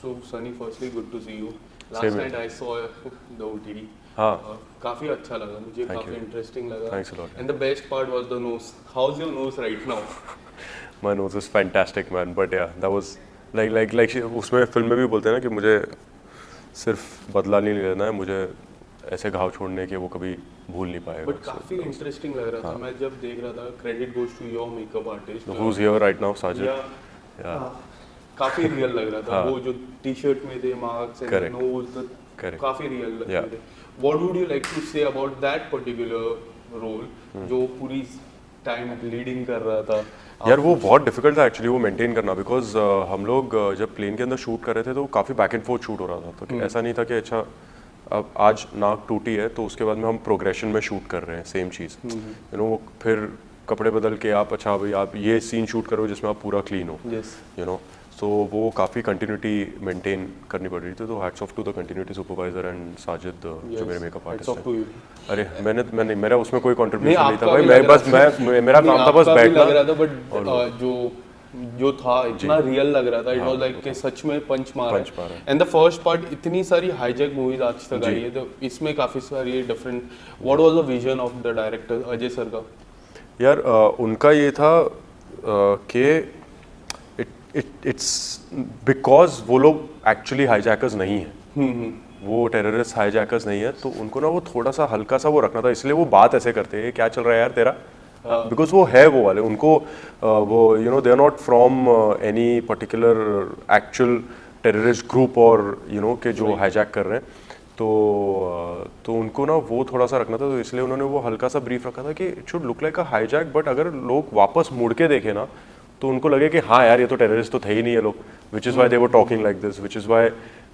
So Sunny, firstly, good to see you. Last Same here. night I saw the OTT. हाँ, काफी अच्छा लगा मुझे, Thank काफी you. इंटरेस्टिंग लगा. Thanks a lot. And the best part was the nose. How's your nose right now? my nose is fantastic man, but yeah, that was like उसमें film में भी बोलते हैं ना कि मुझे सिर्फ बदला नहीं लेना है, मुझे ऐसे घाव छोड़ने के वो कभी भूल नहीं पाएगा. But काफी इंटरेस्टिंग लग रहा था. मैं जब देख रहा था, credit goes to your makeup artist. Who's here right now, Sajid? Yeah. Yeah. काफी रियल लग रहा था. हाँ. वो जो टी-शर्ट में थे marks and Correct. Nose, Correct. काफी रियल लग Yeah. रहे थे. What would you like to say about that particular role जो पूरी टाइम लीडिंग कर रहा था? यार वो बहुत डिफिकल्ट था एक्चुअली वो मेंटेन करना, बिकॉज हम लोग जब प्लेन के अंदर शूट कर रहे थे तो काफ़ी बैक एंड फोर्थ शूट हो रहा था. तो ऐसा नहीं था कि अच्छा अब आज नाक टूटी है तो उसके बाद में हम प्रोग्रेशन में शूट कर रहे हैं सेम चीज़. यू नो फिर कपड़े बदल के आप अच्छा भाई आप ये सीन शूट करो जिसमें आप पूरा क्लीन हो. Yes. यू नो सो वो काफ़ी कंटिन्यूटी मेंटेन करनी पड़ रही थी. तो hats off to the continuity supervisor and Sajid जो मेरे makeup Hats artist off to हैं. you. अरे मैंने मेरा उसमें कोई नहीं, कंट्रीब्यूशन नहीं था आपका भाई. भी मैं लग बस रहा था. मेरा नहीं, काम था बस आपका भी बैठना. लग रहा था, बट जो था इतना रियल लग रहा था. इट वाज लाइक कि सच में पंच मारा पंच मारा है. एंड द फर्स्ट पार्ट, इतनी सारी हाईजैक मूवीज आज तक आई है तो इसमें काफी सारी different. What was the vision of the director Ajay sir का? यार उनका ये था कि इट्स बिकॉज वो लोग एक्चुअली हाईजैकर्स नहीं हैं. वो टेररिस्ट हाईजैकर्स नहीं है, तो उनको ना वो थोड़ा सा हल्का सा वो रखना था. इसलिए वो बात ऐसे करते हैं क्या चल रहा है यार तेरा, बिकॉज वो है वो वाले. उनको वो you know they are not from any particular actual terrorist group और यू नो के जो हाईजैक कर रहे हैं. तो उनको ना वो थोड़ा सा रखना था. तो इसलिए उन्होंने वो हल्का सा ब्रीफ रखा था कि it should look like a hijack, but अगर लोग वापस मुड़ के देखें ना तो उनको लगे कि हाँ यार ये तो टेररिस्ट तो थे ही नहीं ये लोग. Which is why they were talking like this, which is why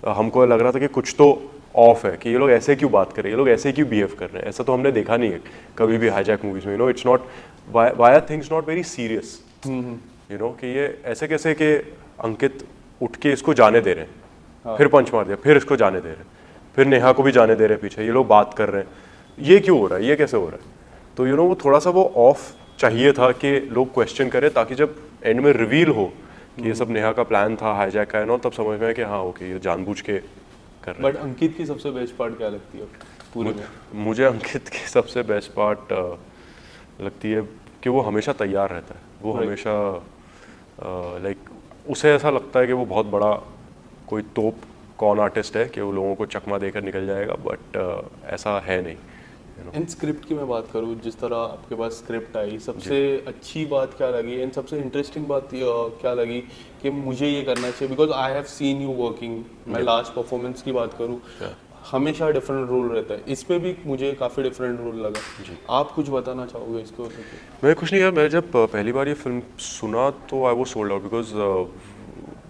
हमको लग रहा था कि कुछ तो ऑफ है, कि ये लोग ऐसे क्यों बात कर रहे हैं, ये लोग ऐसे क्यों बिहेव कर रहे हैं. ऐसा तो हमने देखा नहीं है कभी भी हाईजैक मूवीज में. You know it's not why are things not very serious. You know कि ये ऐसे कैसे कि अंकित उठ के इसको जाने दे रहे हैं, फिर पंच मार दिया, फिर इसको जाने दे रहे हैं, फिर नेहा को भी जाने दे रहे हैं पीछे, ये लोग बात कर रहे हैं, ये क्यों हो रहा है, ये कैसे हो रहा है. तो यू नो वो थोड़ा सा वो ऑफ चाहिए था कि लोग क्वेश्चन करें, ताकि जब एंड में रिवील हो कि ये सब नेहा का प्लान था हाईजैक का है ना, तब समझ में आए कि हाँ ओके ये जानबूझ के कर रहे हैं. बट अंकित की सबसे बेस्ट पार्ट क्या लगती है पूरे में? मुझे अंकित की सबसे बेस्ट पार्ट लगती है कि वो हमेशा तैयार रहता है. वो हमेशा लाइक उसे ऐसा लगता है कि वो बहुत बड़ा कोई तोप कौन आर्टिस्ट है कि वो लोगों को चकमा देकर निकल जाएगा, बट ऐसा है नहीं. एंड स्क्रिप्ट की मैं बात करूँ, जिस तरह आपके पास स्क्रिप्ट आई, सबसे अच्छी बात क्या लगी एंड सबसे इंटरेस्टिंग बात क्या लगी कि मुझे ये करना चाहिए? Because I have seen you working. मैं लास्ट परफॉर्मेंस की बात करूँ, हमेशा डिफरेंट रोल रहता है. इस पे भी मुझे काफ़ी डिफरेंट रोल लगा. आप कुछ बताना चाहोगे इसको? मैं कुछ नहीं यार, मैं जब पहली बार ये फिल्म सुना तो I was sold out, because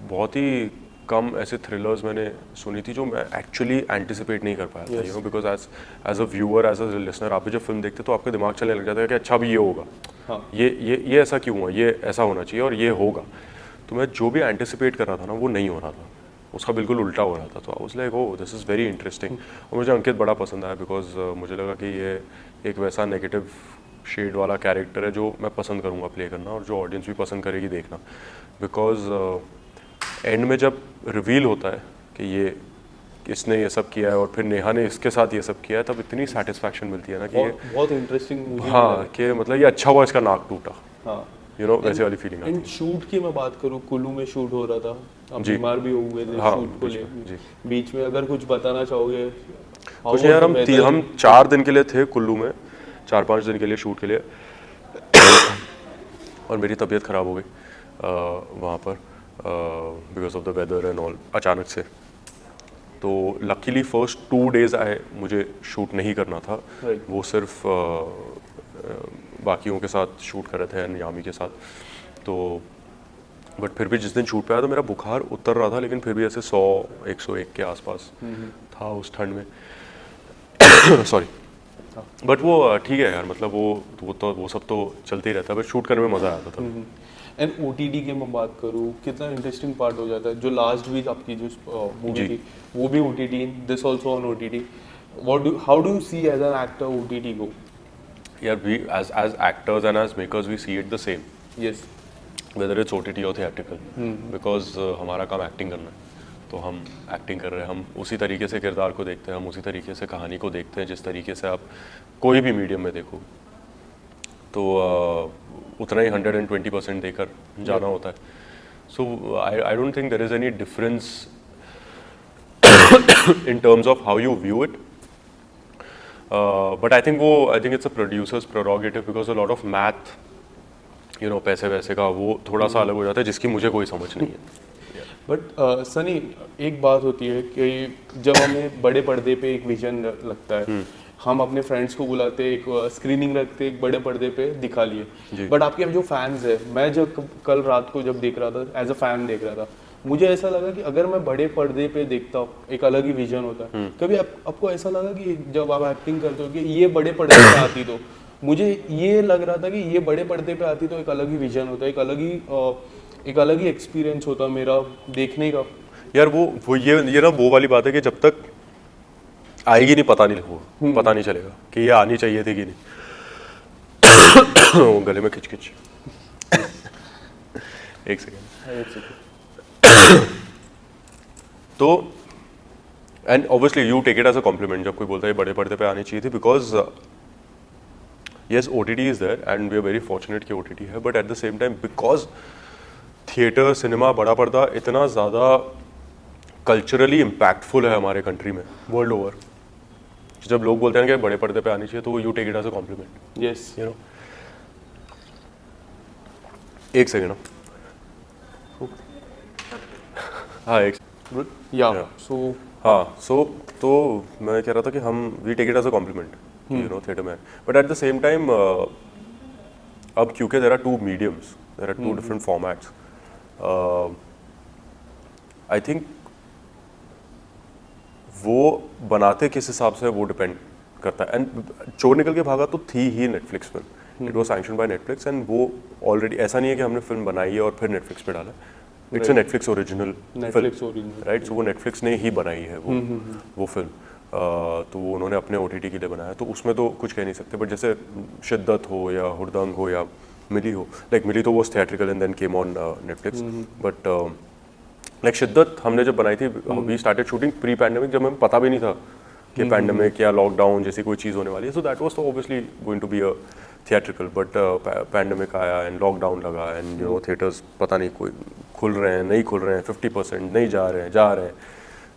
बहुत ही कम ऐसे थ्रिलर्स मैंने सुनी थी जो मैं एक्चुअली एंटिसिपेट नहीं कर पाया था. You know because as a viewer, as a listener, आप भी जब फिल्म देखते तो आपके दिमाग चलने लग जाता है कि अच्छा भी ये होगा. हाँ. ये ऐसा क्यों हुआ, ये ऐसा होना चाहिए और ये होगा. तो मैं जो भी एंटिसिपेट कर रहा था ना वो नहीं हो रहा था, उसका बिल्कुल उल्टा हो रहा था. तो I was like oh this is very interesting. और मुझे अंकित बड़ा पसंद आया, बिकॉज मुझे लगा कि ये एक वैसा नेगेटिव शेड वाला कैरेक्टर है जो मैं पसंद करूँगा प्ले करना, और जो ऑडियंस भी पसंद करेगी देखना. बिकॉज एंड में जब रिवील होता है कि ये इसने ये सब किया है और फिर नेहा ने इसके साथ ये सब किया है, तब इतनी सेटिस्फैक्शन मिलती है ना कि ये बहुत इंटरेस्टिंग मुझे. हाँ कि मतलब ये अच्छा हुआ इसका नाक टूटा. हाँ. यू नो वैसे वाली फीलिंग आती एंड शूट की मैं बात करूँ, कुल्लू में शूट हो रहा था, आप बीमार भी हो गए थे हाँ, शूट को ले बीच में. अगर कुछ बताना चाहोगे? कुछ यार, हम 4 दिन के लिए थे कुल्लू में, 4-5 दिन के लिए शूट के लिए. और मेरी तबीयत ख़राब हो गई वहाँ पर because of the weather and all, अचानक से. तो लकीली फर्स्ट 2 डेज आए मुझे शूट नहीं करना था. वो सिर्फ बाकियों के साथ शूट कर रहे थे एंड यामी के साथ. तो बट फिर भी जिस दिन शूट पे आया तो मेरा बुखार उतर रहा था, लेकिन फिर भी ऐसे 100-101 के आसपास था उस ठंड में. सॉरी. बट वो ठीक है यार, मतलब वो सब तो चलते ही रहता है, बट शूट करने में मज़ा आता था. एंड OTT की मैं बात करूँ, कितना इंटरेस्टिंग पार्ट हो जाता है. जो लास्ट वीक आपकी जो मूवी थी वो भी OTT, this also on OTT. How do you see as an actor OTT को? यार we as actors and as makers we see it the same. Yes. Whether it's OTT और theatrical, because हमारा काम acting करना है. तो हम acting कर रहे हैं, हम उसी तरीके से किरदार को देखते हैं, हम उसी तरीके से कहानी को देखते हैं जिस तरीके से आप कोई भी मीडियम में देखो। तो उतना ही 120% देकर जाना होता है। So I don't think there is any difference in terms of how you view it, but I think it's a producer's prerogative because a lot of math, पैसे वैसे का वो थोड़ा सा अलग हो जाता है जिसकी मुझे कोई समझ नहीं है। बट सनी, एक बात होती है कि जब हमें बड़े पर्दे पे एक विजन लगता है, हम अपने फ्रेंड्स को बुलाते, एक स्क्रीनिंग रखते, एक बड़े पर्दे पे दिखा लिए। बट आपके जो फैंस है, मैं जब कल रात को जब देख रहा था, एज अ फैन देख रहा था, मुझे ऐसा लगा कि अगर मैं बड़े पर्दे पे देखता हूँ एक अलग ही विजन होता है। कभी आपको ऐसा लगा कि जब आप एक्टिंग करते हो कि ये बड़े पर्दे पे आती, तो मुझे ये लग रहा था कि ये बड़े पर्दे पे आती तो एक अलग ही विजन होता, एक अलग ही एक्सपीरियंस होता मेरा देखने का। यार वो ये ना वो वाली बात है कि जब तक आएगी नहीं पता नहीं चलेगा कि ये आनी चाहिए थी कि नहीं। गले में खिच एक सेकेंड। तो and obviously you take it as a compliment जब कोई बोलता है बड़े पर्दे पे आनी चाहिए थी, because yes OTT is there and we are very fortunate कि OTT है, but at the same time because theatre, cinema, बड़ा पर्दा इतना ज़्यादा कल्चरली इम्पैक्टफुल है हमारे कंट्री में वर्ल्ड ओवर, जब लोग बोलते हैं कि बड़े पर्दे पे आनी चाहिए तो you take it as a compliment. Yes, एक सेकेंड। हाँ एक तो मैं कह रहा था कि हम we take it as a compliment theatre में, but at the same time अब क्योंकि there are two mediums, there are two different formats, I think वो बनाते किस हिसाब से वो डिपेंड करता है। एंड चोर निकल के भागा तो थी ही Netflix film, it was sanctioned by Netflix, and वो ऑलरेडी, ऐसा नहीं है कि हमने फिल्म बनाई है और फिर नेटफ्लिक्स पे डाला, it's a Netflix original film, right. So वो नेटफ्लिक्स ने ही बनाई है वो फिल्म, तो वो उन्होंने अपने OTT के लिए बनाया, तो उसमें तो कुछ कह नहीं सकते। बट जैसे शिद्दत हो या हुड़दंग हो या मिली हो, लाइक मिली तो was theatrical and then came on Netflix, but like Shiddat हमने जब बनाई थी, we started shooting pre pandemic, जब हमें पता भी नहीं था कि पैंडेमिक या लॉकडाउन जैसी कोई चीज़ होने वाली है, सो दैट वाज तो obviously going to be a theatrical, but pandemic आया एंड लॉकडाउन लगा एंड थिएटर्स पता नहीं कोई खुल रहे हैं नहीं खुल रहे हैं, 50% नहीं जा रहे हैं,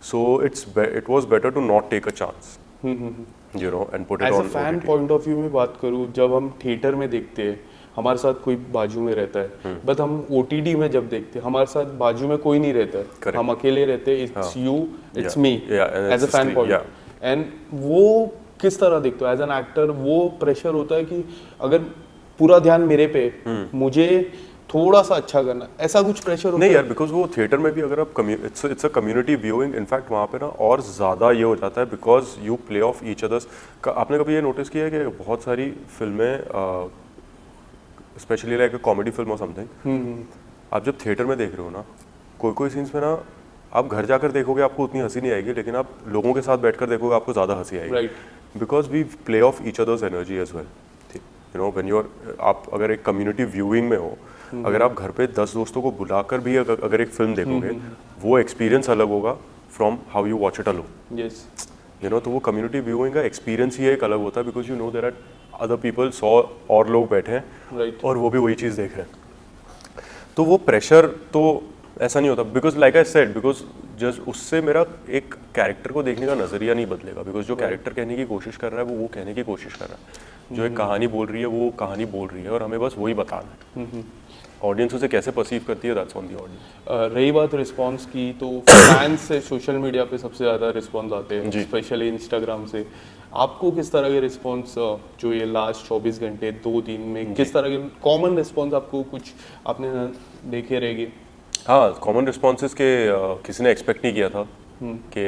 so it was better to not take a chance, and put it on. As a fan point of view में बात करूँ, जब हम थिएटर में देखते हैं हमारे साथ कोई बाजू में रहता है, बट हम OTT में जब देखते हैं हमारे साथ बाजू में कोई नहीं रहता है, Correct. हम अकेले रहते हैं, it's you it's me as a fan point, and वो किस तरह देखते हो एज एन एक्टर? वो प्रेशर होता है कि अगर पूरा ध्यान मेरे पे, मुझे थोड़ा सा अच्छा करना, ऐसा कुछ प्रेशर होता है? नहीं यार, बिकॉज वो थिएटर में भी अगर आप it's a community viewing, in fact वहाँ पे ना और ज़्यादा ये हो जाता है because you play off each others. आपने कभी ये नोटिस किया है कि बहुत सारी फिल्में, specially like a comedy film और समथिंग, आप जब थिएटर में देख रहे हो ना, कोई सीन्स में ना आप घर जाकर देखोगे आपको उतनी हंसी नहीं आएगी, लेकिन आप लोगों के साथ बैठकर देखोगे आपको ज़्यादा हंसी आएगी, because we play off each others energy as well. When you are, आप अगर एक कम्युनिटी व्यूइंग में हो, अगर आप घर पे 10 दोस्तों को बुलाकर भी अगर एक फिल्म देखोगे, वो एक्सपीरियंस अलग होगा from how you watch it alone. Yes, तो वो कम्युनिटी व्यूइंग का एक्सपीरियंस ही एक अलग होता है, because there are other people, 100 और लोग बैठे हैं और वो भी वही चीज़ देख रहे हैं, तो वो प्रेशर तो ऐसा नहीं होता, because like I said, because just उससे मेरा एक कैरेक्टर को देखने का नज़रिया नहीं बदलेगा, बिकॉज जो कैरेक्टर कहने की कोशिश कर रहा है वो कहने की कोशिश कर रहा है, जो एक कहानी बोल रही है वो कहानी बोल रही है, और हमें बस वही बताना है। ऑडियंस उसे कैसे परसीव करती है, दैट्स ऑन द ऑडियंस। रही बात रिस्पांस की, तो फैंस से सोशल मीडिया पे सबसे ज़्यादा रिस्पांस आते हैं, स्पेशली इंस्टाग्राम से। आपको किस तरह के रिस्पांस, जो ये लास्ट 24 घंटे 2 दिन में, किस तरह के कॉमन रिस्पांस आपको कुछ आपने देखे रहेंगे? हाँ, कॉमन रिस्पॉन्सेज के किसी ने एक्सपेक्ट नहीं किया था कि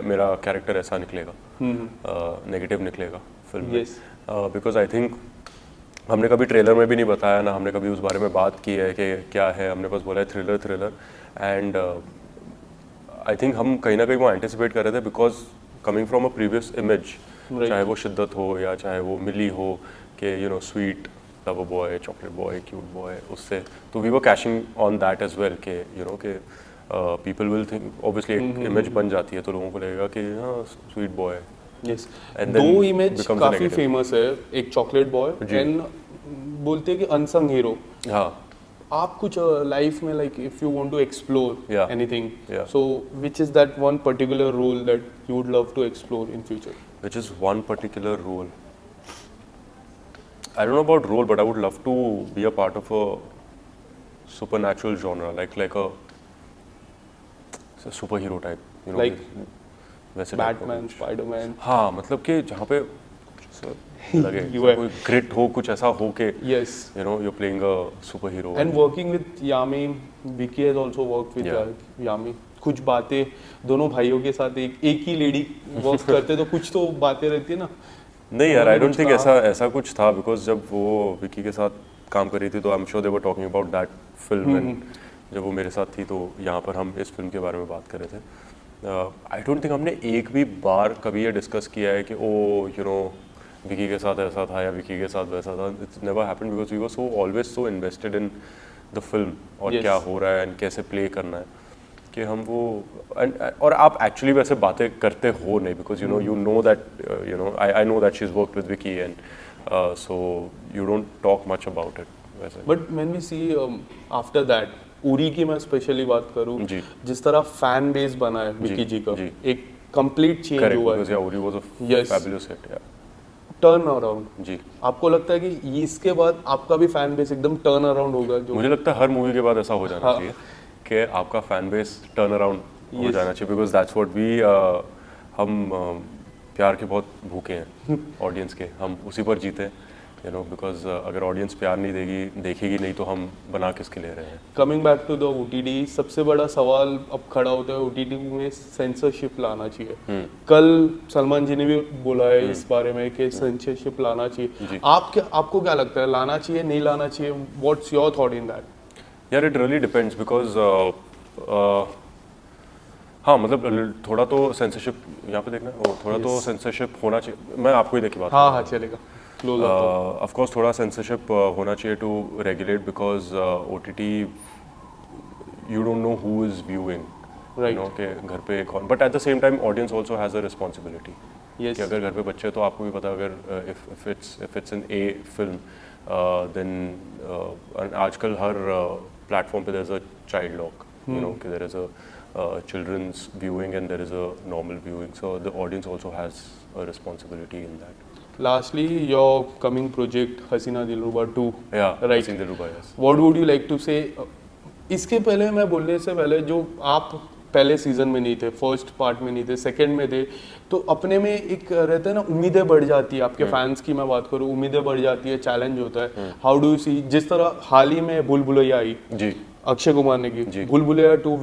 मेरा कैरेक्टर ऐसा निकलेगा, नेगेटिव निकलेगा फिल्म में, बिकॉज आई थिंक हमने कभी ट्रेलर में भी नहीं बताया ना, हमने कभी उस बारे में बात की है कि क्या है, हमने बस बोला है थ्रिलर, एंड आई थिंक हम कहीं ना कहीं वो एंटिसिपेट कर रहे थे, because coming from a previous image, चाहे वो शिद्दत हो या चाहे वो मिली हो, कि sweet lover boy, chocolate boy, cute boy, उससे तो we were cashing on that as well, कि पीपल विल थिंक ऑब्वियसली एक इमेज बन जाती है तो लोगों को लगेगा कि हाँ sweet boy. Yes, And then दो इमेज becomes a काफी negative. फेमस है, एक चॉकलेट बॉय एंड बोलते हैं कि अनसंग हीरो। हाँ, आप कुछ लाइफ में like if you want to explore Yeah. Anything, Yeah. So which is that one particular role that you would love to explore in future? which is one particular role. I don't know about role, but I would love to be a part of a supernatural genre, like a superhero type, you know. Like वैसे type का Batman, कुछ। Spiderman. हाँ, मतलब कि जहाँ पे कुछ ऐसा लगे You are- कोई ग्रिट हो, कुछ ऐसा हो के yes, you know you're playing a superhero. And working with Yami, Vicky has also worked with Yeah. Yami. कुछ बातें दोनों भाइयों के साथ एक ही लेडी वर्क करते तो कुछ तो बातें रहती है ना। नहीं यार, आई उन्होंने डोंट थिंक कुछ ऐसा कुछ था, बिकॉज जब वो विकी के साथ काम कर रही थी तो I am sure they were talking about that film, and जब वो मेरे साथ थी तो यहाँ पर हम इस फिल्म के बारे में बात कर रहे थे। आई डोंट थिंक हमने एक भी बार कभी ये डिस्कस किया है कि ओ यू नो विकी के साथ ऐसा था या विकी के साथ वैसा था। It's never happened because we were so always so invested in the film और Yes. क्या हो रहा है एंड कैसे प्ले करना है कि हम वो और आप एक्चुअली वैसे बातें करते हो नहीं, because you know that you know I know that she is worked with Vicky and so you don't talk much about it वैसे। But when we see after that, Uri की मैं स्पेशली बात करूं, जी। जिस तरह फैन बेस बना है विकी जी का, जी। एक कंप्लीट चेंज करेक्ट, हुआ बिकॉज है, या Uri was a Yes. Fabulous hit. या टर्न अराउंड। जी, आपको लगता है कि इसके बाद आपका भी फैन बेस एकदम टर्न अराउंड होगा? जो मुझे लगता है हर मूवी के बाद ऐसा हो जाना हाँ। चाहिए कि आपका फैन बेस टर्न अराउंड हो Yes. जाना चाहिए, बिकॉज दैट्स व्हाट वी हम प्यार के बहुत भूखे हैं ऑडियंस के, हम उसी पर जीते हैं यू नो, बिकॉज अगर ऑडियंस प्यार नहीं देखेगी नहीं तो हम बना किसके ले रहे हैं। Coming back to the OTT, सबसे बड़ा सवाल अब खड़ा होता है ओटीटी में सेंसरशिप लाना चाहिए। कल सलमान जी ने भी बोला है इस बारे में कि सेंसरशिप लाना जी। चाहिए। आपको क्या लगता है, लाना चाहिए नहीं लाना चाहिए? What's your thought in that? यार इट रियली डिपेंड्स, बिकॉज हाँ मतलब थोड़ा तो सेंसरशिप यहाँ पे देखना थोड़ा तो सेंसरशिप होना चाहिए। मैं आपको ही देखी बात हाँ हाँ चलेगा, क्लोज अप। ऑफ कोर्स थोड़ा सेंसरशिप होना चाहिए to regulate, because OTT you don't know who is viewing, Right. Know के घर पे कौन, but at the same time audience also has a responsibility Yes. कि अगर घर पे बच्चे तो आपको भी पता अगर if it's an A film then आजकल हर प्लेटफॉर्म पे there is a child lock, you know कि there is a children's viewing and there is a normal viewing, so the audience also has a responsibility in that. Lastly, your coming project Hasina Dilruba 2, Yeah, right? Hasina Dilruba, yes. What would you like to say? इसके पहले मैं बोलने से पहले, जो आप पहले season में नहीं थे, फर्स्ट पार्ट में नहीं थे, सेकंड में थे, तो अपने में एक रहता है ना, उम्मीदें बढ़ जाती है। आपके फैंस की मैं बात करूँ, उम्मीदें बढ़ जाती है, चैलेंज होता है। हाउ डू यू सी, जिस तरह हाल ही में भूल भुलैया आई, जी अक्षय कुमार ने की, जी। भूल भुलैया 2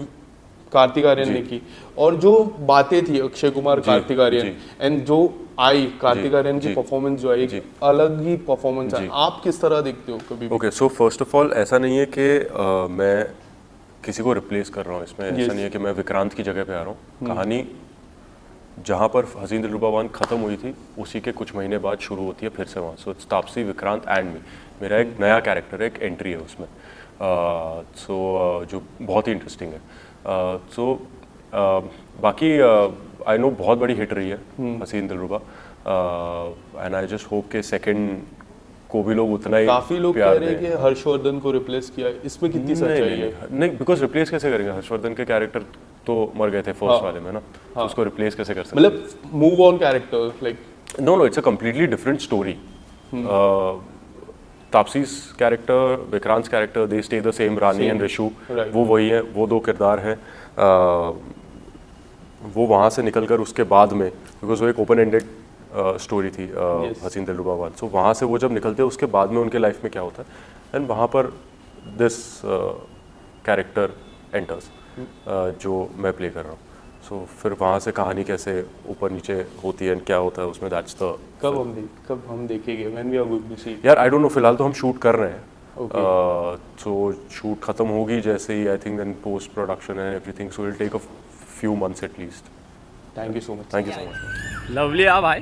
कार्तिक आर्यन ने की, और जो बातें थी अक्षय कुमार कार्तिक आर्यन, जी। एंड जो आई कार्तिक आर्यन की जी। परफॉर्मेंस जो आई, जी। एक अलग ही परफॉर्मेंस है। जी। आप किस तरह देखते हो कभी भी? Okay, so first of all ऐसा नहीं है कि मैं किसी को रिप्लेस कर रहा हूँ इसमें, Yes. ऐसा नहीं है कि मैं विक्रांत की जगह पे आ रहा हूँ। कहानी जहाँ पर हसीन दिलरुबा 1 खत्म हुई थी उसी के कुछ महीने बाद शुरू होती है फिर से वहाँ। So it's Taapsee, Vikrant and me. मेरा एक नया कैरेक्टर है, एक एंट्री है उसमें, जो बहुत ही इंटरेस्टिंग है। बाकी आई नो बहुत बड़ी हिट रही है हसीन दिलरुबा, एंड आई जस्ट होप के सेकंड को भी लोग उतना ही काफी लोग कह प्यार रहे हैं दें। कि हर्षवर्धन को रिप्लेस किया है, इसमें कितनी सच्चाई है? नहीं, बिकॉज रिप्लेस कैसे करेंगे? हर्षवर्धन के कैरेक्टर तो मर गए थे फर्स्ट हाँ। वाले में ना, तो उसको रिप्लेस कैसे कर सकते? मतलब move on character, like no, it's a completely different story. Taapsee's character, Vikrant character, they stay the same, Rani and Rishu Right. वो वही है, वो दो किरदार हैं। वो वहाँ से निकलकर उसके बाद में, बिकॉज वो एक ओपन एंडेड स्टोरी थी Yes. हसीन दिलरुबा 1, सो वहाँ से वो जब निकलते हैं उसके बाद में उनके लाइफ में क्या होता है, एंड वहाँ पर दिस कैरेक्टर एंटर्स जो मैं प्ले कर रहा हूँ। सो फिर वहाँ से कहानी कैसे ऊपर नीचे होती है एंड क्या होता है उसमें, दैट्स द कब हम देखेंगे? When we are going to see? यार आई डोंट नो, फिलहाल तो हम शूट कर रहे हैं। Okay. सो शूट खत्म होगी जैसे ही, I think then post production and everything, so will take a few months at least. Thank you so much. Thank you so much. Lovely आ भाई।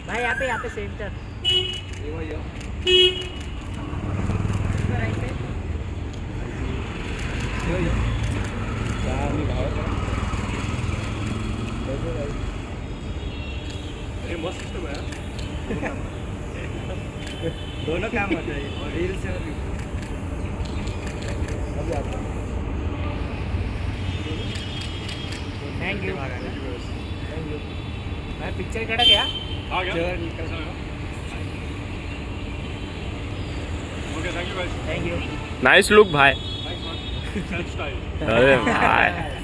भाई यहाँ पे सेंटर दोनों काम होता है और रील से थैंक यू मैं पिक्चर कड़ा क्या थैंक यू नाइस लुक भाई निकल अरे भाई